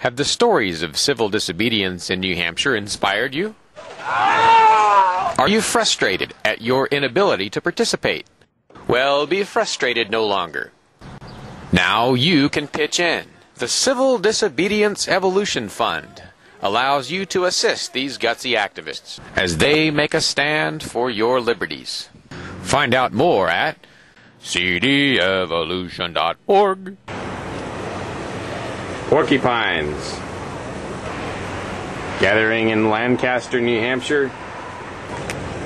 Have the stories of civil disobedience in New Hampshire inspired you? Are you frustrated at your inability to participate? Well, be frustrated no longer. Now you can pitch in. The Civil Disobedience Evolution Fund allows you to assist these gutsy activists as they make a stand for your liberties. Find out more at cdevolution.org. Porcupines gathering in Lancaster, New Hampshire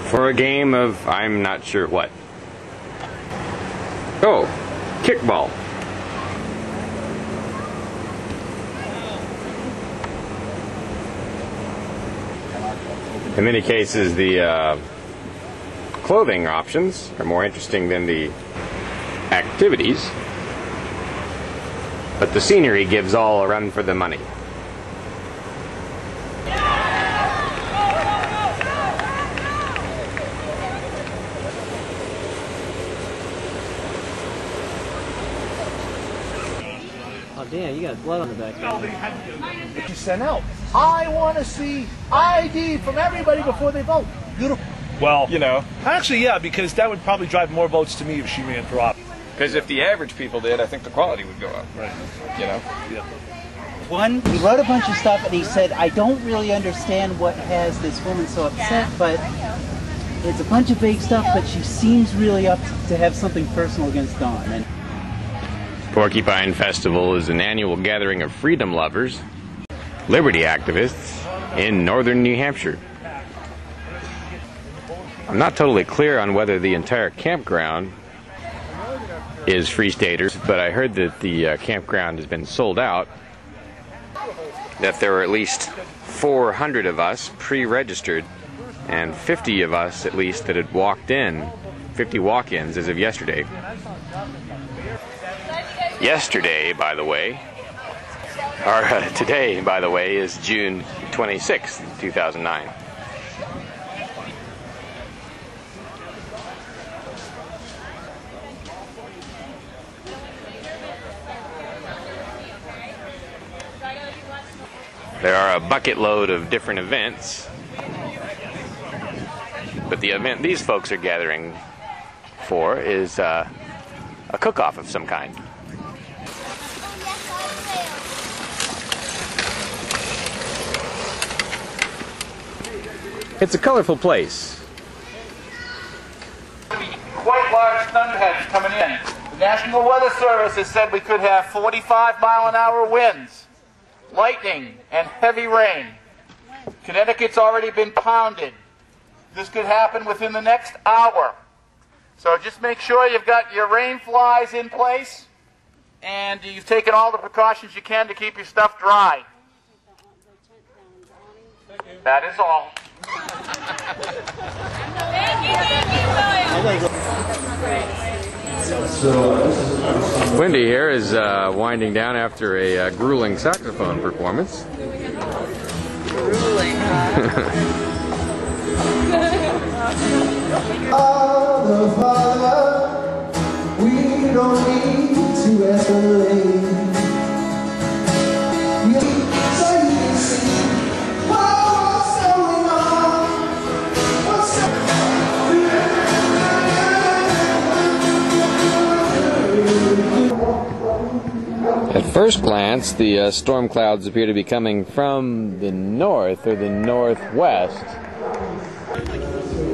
for a game of I'm not sure what. Oh, kickball. In many cases, the clothing options are more interesting than the activities, but the scenery gives all a run for the money. Oh damn, you got blood on the back there. You sent out. I want to see ID from everybody before they vote. Beautiful. Well, you know. Actually, yeah, because that would probably drive more votes to me if she ran for office. Because if the average people did, I think the quality would go up. Right. You know? Yeah. One, he wrote a bunch of stuff and he said, I don't really understand what has this woman so upset, but it's a bunch of vague stuff, but she seems really up to have something personal against Dawn. And Porcupine Festival is an annual gathering of freedom lovers, liberty activists in northern New Hampshire. I'm not totally clear on whether the entire campground is Free Staters, but I heard that the campground has been sold out, that there were at least 400 of us pre-registered and 50 of us at least that had walked in, 50 walk-ins as of yesterday. Yesterday, by the way, or today, by the way, is June 26th, 2009. There are a bucket load of different events, but the event these folks are gathering for is a cook-off of some kind. It's a colorful place. Quite large thunderheads coming in. The National Weather Service has said we could have 45-mile-an-hour winds, lightning, and heavy rain. Connecticut's already been pounded. This could happen within the next hour. So just make sure you've got your rain flies in place and you've taken all the precautions you can to keep your stuff dry. That is all. Wendy here is winding down after a grueling saxophone performance. Grueling, huh? Father, Father, we don't need to escalate. At first glance, the storm clouds appear to be coming from the north or the northwest.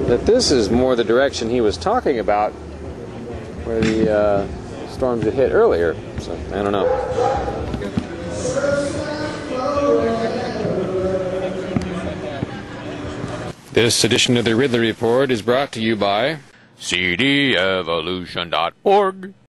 But this is more the direction he was talking about, where the storms had hit earlier. So, I don't know. This edition of the Ridley Report is brought to you by cdevolution.org.